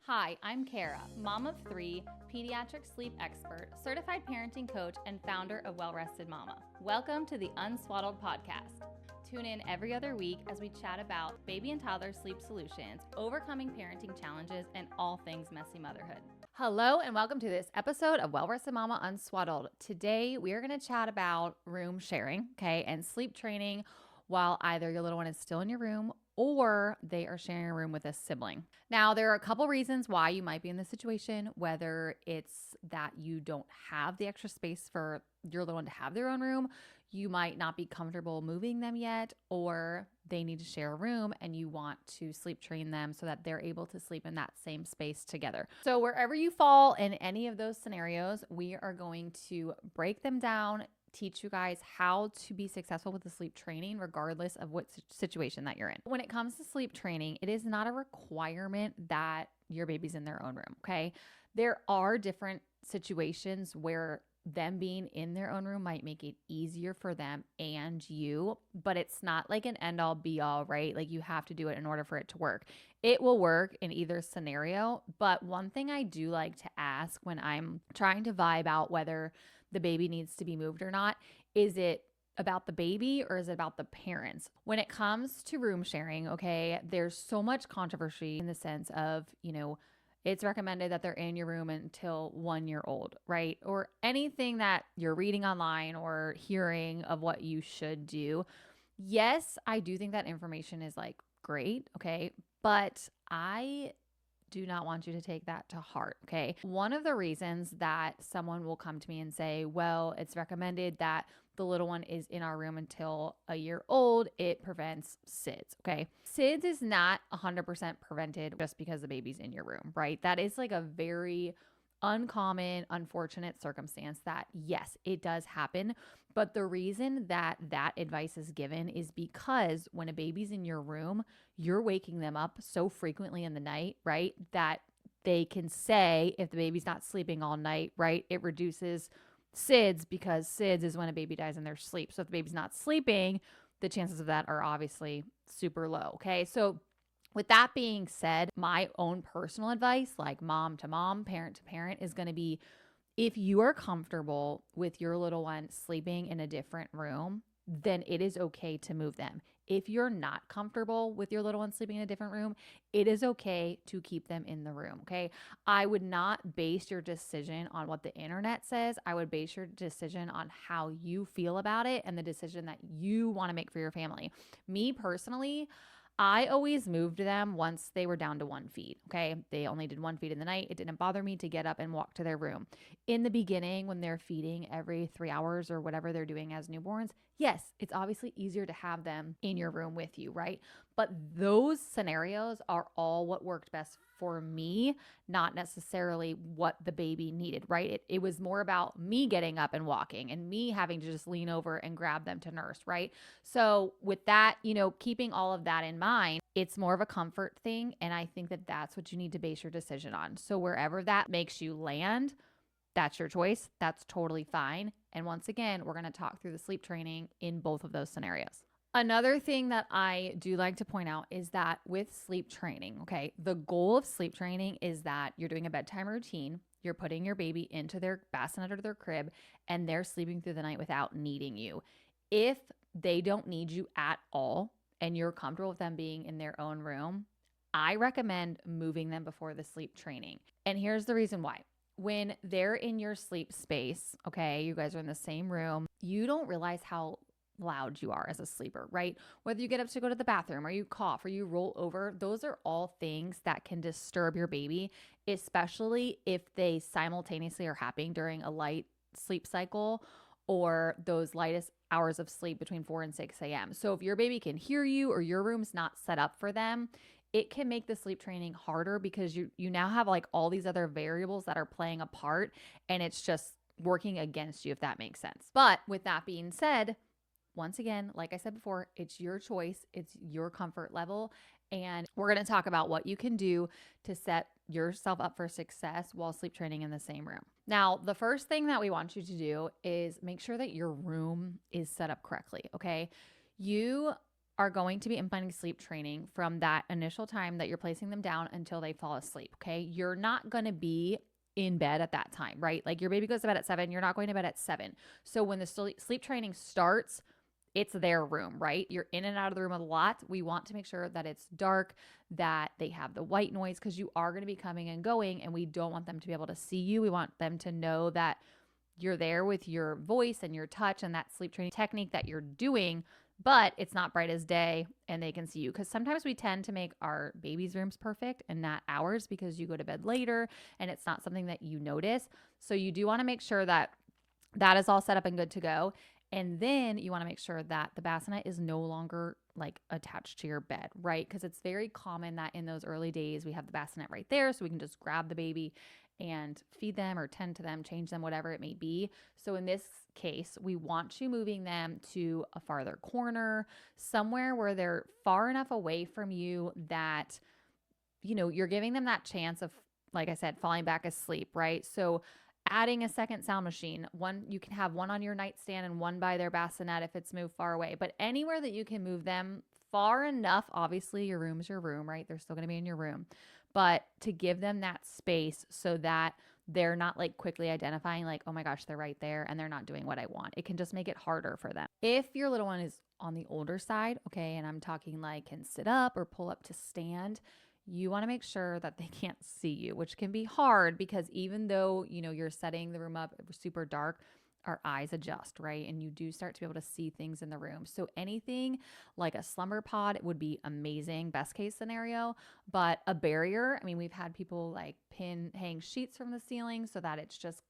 Hi, I'm Kara, mom of 3, pediatric sleep expert, certified parenting coach, and founder of Well Rested Mama. Welcome to the Unswaddled podcast. Tune in every other week as we chat about baby and toddler sleep solutions, overcoming parenting challenges, and all things messy motherhood. Hello, and welcome to this episode of Well Rested Mama Unswaddled. Today, we are going to chat about room sharing, and sleep training while either your little one is still in your room or they are sharing a room with a sibling. Now, there are a couple reasons why you might be in this situation, whether it's that you don't have the extra space for your little one to have their own room, you might not be comfortable moving them yet, or they need to share a room and you want to sleep train them so that they're able to sleep in that same space together. So wherever you fall in any of those scenarios, we are going to break them down, teach you guys how to be successful with the sleep training regardless of what situation that you're in. When it comes to sleep training, it is not a requirement that your baby's in their own room, okay? There are different situations where them being in their own room might make it easier for them and you, but it's not like an end all be all, right? Like you have to do it in order for it to work. It will work in either scenario, but one thing I do like to ask when I'm trying to vibe out whether the baby needs to be moved or not, is it about the baby or is it about the parents? When it comes to room sharing, okay, there's so much controversy in the sense of, it's recommended that they're in your room until 1 year old, right? Or anything that you're reading online or hearing of what you should do. Yes, I do think that information is like great, okay? But I do not want you to take that to heart, okay? One of the reasons that someone will come to me and say, well, it's recommended that the little one is in our room until 1 year old, it prevents SIDS, okay? SIDS is not 100% prevented just because the baby's in your room, right? That is like a very uncommon, unfortunate circumstance that, yes, it does happen. But the reason that that advice is given is because when a baby's in your room, you're waking them up so frequently in the night, right? That they can say if the baby's not sleeping all night, right? It reduces SIDS because SIDS is when a baby dies in their sleep. So if the baby's not sleeping, the chances of that are obviously super low, okay? So with that being said, my own personal advice, like mom to mom, parent to parent, is going to be if you are comfortable with your little one sleeping in a different room, then it is okay to move them. If you're not comfortable with your little one sleeping in a different room, it is okay to keep them in the room, okay? I would not base your decision on what the internet says. I would base your decision on how you feel about it and the decision that you want to make for your family. Me personally, I always moved them once they were down to 1 feed, okay? They only did 1 feed in the night. It didn't bother me to get up and walk to their room. In the beginning, when they're feeding every 3 hours or whatever they're doing as newborns, yes, it's obviously easier to have them in your room with you, right? But those scenarios are all what worked best for me, not necessarily what the baby needed, right? It was more about me getting up and walking and me having to just lean over and grab them to nurse, right? So with that, keeping all of that in mind, it's more of a comfort thing. And I think that that's what you need to base your decision on. So wherever that makes you land, that's your choice. That's totally fine. And once again, we're going to talk through the sleep training in both of those scenarios. Another thing that I do like to point out is that with sleep training, okay, the goal of sleep training is that you're doing a bedtime routine. You're putting your baby into their bassinet or their crib, and they're sleeping through the night without needing you. If they don't need you at all and you're comfortable with them being in their own room, I recommend moving them before the sleep training. And here's the reason why. When they're in your sleep space, okay, you guys are in the same room, you don't realize how loud you are as a sleeper, right? Whether you get up to go to the bathroom or you cough or you roll over, those are all things that can disturb your baby, especially if they simultaneously are happening during a light sleep cycle or those lightest hours of sleep between 4 and 6 a.m. So if your baby can hear you or your room's not set up for them, it can make the sleep training harder because you now have like all these other variables that are playing a part and it's just working against you, if that makes sense. But with that being said, once again, like I said before, it's your choice. It's your comfort level. And we're going to talk about what you can do to set yourself up for success while sleep training in the same room. Now, the first thing that we want you to do is make sure that your room is set up correctly, okay? You are going to be implementing sleep training from that initial time that you're placing them down until they fall asleep. Okay. You're not going to be in bed at that time, right? Like your baby goes to bed at 7, you're not going to bed at 7. So when the sleep training starts, it's their room, right? You're in and out of the room a lot. We want to make sure that it's dark, that they have the white noise, because you are going to be coming and going, and we don't want them to be able to see you. We want them to know that you're there with your voice and your touch and that sleep training technique that you're doing, but it's not bright as day and they can see you. Because sometimes we tend to make our baby's rooms perfect and not ours because you go to bed later and it's not something that you notice. So you do want to make sure that that is all set up and good to go. And then you want to make sure that the bassinet is no longer like attached to your bed, right? Because it's very common that in those early days we have the bassinet right there, so we can just grab the baby and feed them or tend to them, change them, whatever it may be. So in this case, we want you moving them to a farther corner, somewhere where they're far enough away from you that, you know, you're giving them that chance of, like I said, falling back asleep, right? So adding a second sound machine, one, you can have one on your nightstand and one by their bassinet if it's moved far away, but anywhere that you can move them far enough. Obviously your room is your room, right? They're still going to be in your room, but to give them that space so that they're not like quickly identifying like, oh my gosh, they're right there and they're not doing what I want. It can just make it harder for them. If your little one is on the older side, okay, and I'm talking like can sit up or pull up to stand, you want to make sure that they can't see you, which can be hard because even though, you know, you're setting the room up super dark, our eyes adjust, right? And you do start to be able to see things in the room. So anything like a slumber pod would be amazing, best case scenario. But a barrier, I mean, we've had people like hang sheets from the ceiling so that it's just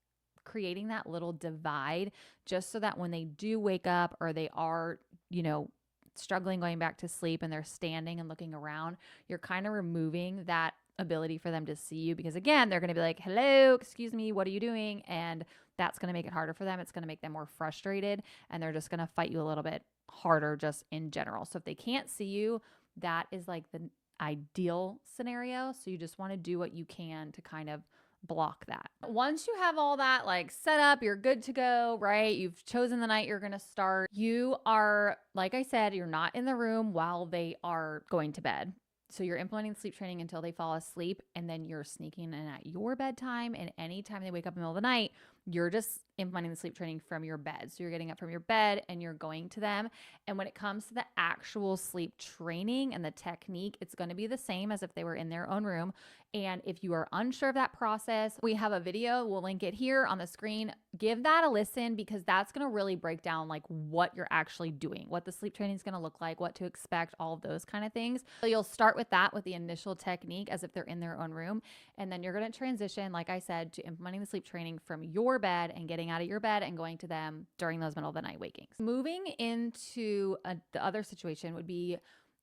creating that little divide, just so that when they do wake up or they are, you know, struggling going back to sleep and they're standing and looking around, you're kind of removing that ability for them to see you, because again, they're going to be like, hello, excuse me, what are you doing? And that's going to make it harder for them. It's going to make them more frustrated and they're just going to fight you a little bit harder just in general. So if they can't see you, that is like the ideal scenario. So you just want to do what you can to kind of block that. Once you have all that like set up, you're good to go, right? You've chosen the night you're going to start. You are, like I said, you're not in the room while they are going to bed. So you're implementing sleep training until they fall asleep, and then you're sneaking in at your bedtime, and anytime they wake up in the middle of the night, you're just implementing the sleep training from your bed. So you're getting up from your bed and you're going to them. And when it comes to the actual sleep training and the technique, it's going to be the same as if they were in their own room. And if you are unsure of that process, we have a video, we'll link it here on the screen. Give that a listen, because that's going to really break down like what you're actually doing, what the sleep training is going to look like, what to expect, all of those kind of things. So you'll start with that, with the initial technique as if they're in their own room. And then you're going to transition, like I said, to implementing the sleep training from your bed and getting out of your bed and going to them during those middle of the night wakings. Moving into the other situation would be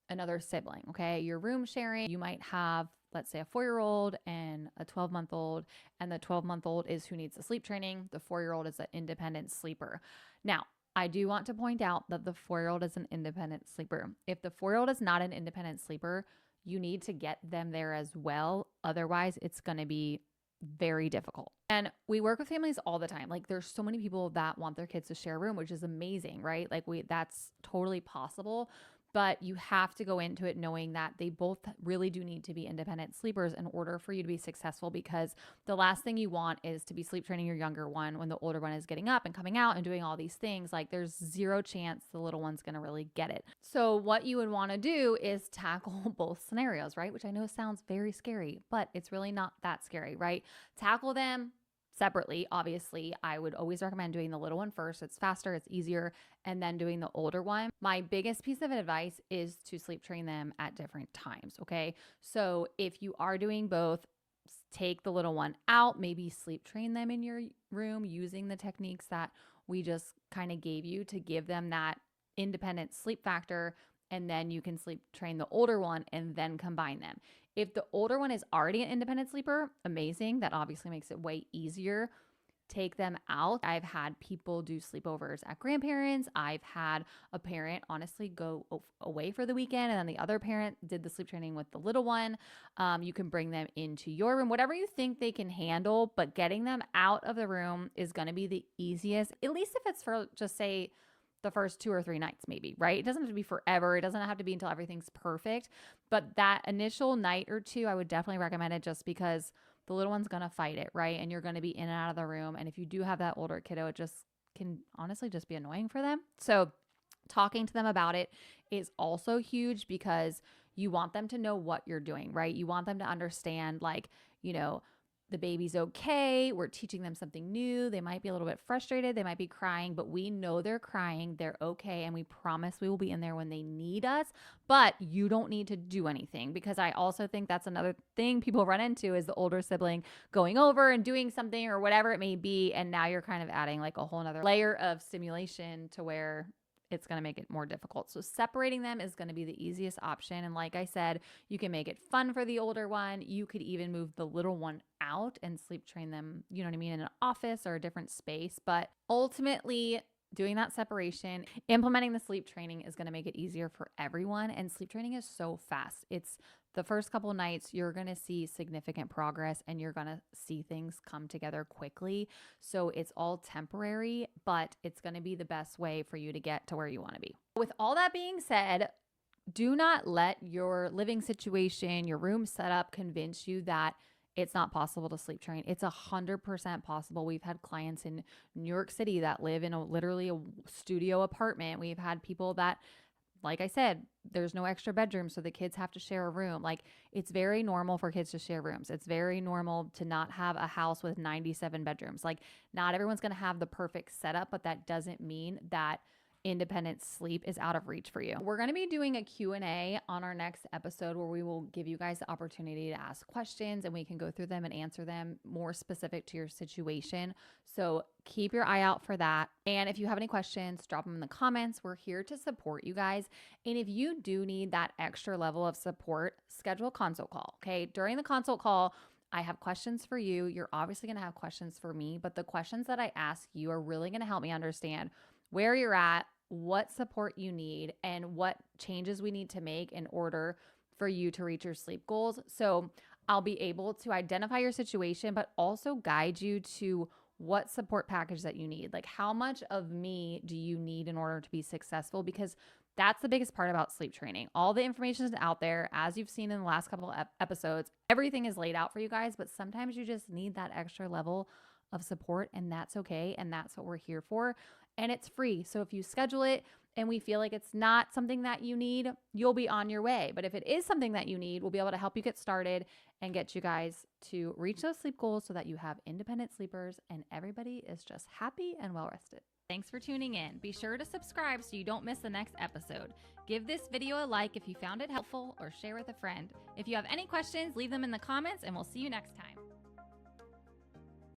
another sibling, okay? You're room sharing. You might have, let's say, a 4-year-old and a 12-month-old, and the 12-month-old is who needs the sleep training. The 4-year-old is an independent sleeper. Now, I do want to point out that the 4-year-old is an independent sleeper. If the 4-year-old is not an independent sleeper, you need to get them there as well. Otherwise, it's going to be very difficult. And we work with families all the time. Like there's so many people that want their kids to share a room, which is amazing, right? Like that's totally possible. But you have to go into it knowing that they both really do need to be independent sleepers in order for you to be successful, because the last thing you want is to be sleep training your younger one when the older one is getting up and coming out and doing all these things. Like there's zero chance the little one's going to really get it. So what you would want to do is tackle both scenarios, right? Which I know sounds very scary, but it's really not that scary, right? Tackle them separately. Obviously, I would always recommend doing the little one first. It's faster, it's easier, and then doing the older one. My biggest piece of advice is to sleep train them at different times, okay? So if you are doing both, take the little one out, maybe sleep train them in your room using the techniques that we just kind of gave you to give them that independent sleep factor, and then you can sleep train the older one and then combine them. If the older one is already an independent sleeper, amazing. That obviously makes it way easier. Take them out. I've had people do sleepovers at grandparents. I've had a parent honestly go away for the weekend, and then the other parent did the sleep training with the little one. You can bring them into your room, whatever you think they can handle, but getting them out of the room is going to be the easiest, at least if it's for just say the first 2 or 3 nights maybe, right? It doesn't have to be forever. It doesn't have to be until everything's perfect. But that initial night or two, I would definitely recommend it just because the little one's going to fight it, right? And you're going to be in and out of the room. And if you do have that older kiddo, it just can honestly just be annoying for them. So talking to them about it is also huge because you want them to know what you're doing, right? You want them to understand, like, you know, the baby's okay. We're teaching them something new. They might be a little bit frustrated. They might be crying, but we know they're crying. They're okay. And we promise we will be in there when they need us, but you don't need to do anything, because I also think that's another thing people run into is the older sibling going over and doing something or whatever it may be. And now you're kind of adding like a whole nother layer of stimulation to where it's going to make it more difficult. So separating them is going to be the easiest option. And like I said, you can make it fun for the older one. You could even move the little one out and sleep train them, you know what I mean, in an office or a different space. But ultimately, doing that separation, implementing the sleep training is going to make it easier for everyone. And sleep training is so fast. It's the first couple nights, you're going to see significant progress and you're going to see things come together quickly. So it's all temporary, but it's going to be the best way for you to get to where you want to be. With all that being said, do not let your living situation, your room setup convince you that it's not possible to sleep train. It's 100% possible. We've had clients in New York City that live in literally a studio apartment. We've had people that, like I said, there's no extra bedroom, so the kids have to share a room. Like, it's very normal for kids to share rooms. It's very normal to not have a house with 97 bedrooms. Like, not everyone's going to have the perfect setup, but that doesn't mean that independent sleep is out of reach for you. We're going to be doing a Q&A on our next episode where we will give you guys the opportunity to ask questions and we can go through them and answer them more specific to your situation. So keep your eye out for that. And if you have any questions, drop them in the comments. We're here to support you guys. And if you do need that extra level of support, schedule a consult call. Okay. During the consult call, I have questions for you. You're obviously going to have questions for me, but the questions that I ask you are really going to help me understand where you're at, what support you need, and what changes we need to make in order for you to reach your sleep goals. So I'll be able to identify your situation, but also guide you to what support package that you need. Like, how much of me do you need in order to be successful? Because that's the biggest part about sleep training. All the information is out there. As you've seen in the last couple of episodes, everything is laid out for you guys, but sometimes you just need that extra level of support, and that's okay. And that's what we're here for. And it's free. So if you schedule it and we feel like it's not something that you need, you'll be on your way. But if it is something that you need, we'll be able to help you get started and get you guys to reach those sleep goals so that you have independent sleepers and everybody is just happy and well rested. Thanks for tuning in. Be sure to subscribe so you don't miss the next episode. Give this video a like if you found it helpful or share with a friend. If you have any questions, leave them in the comments and we'll see you next time.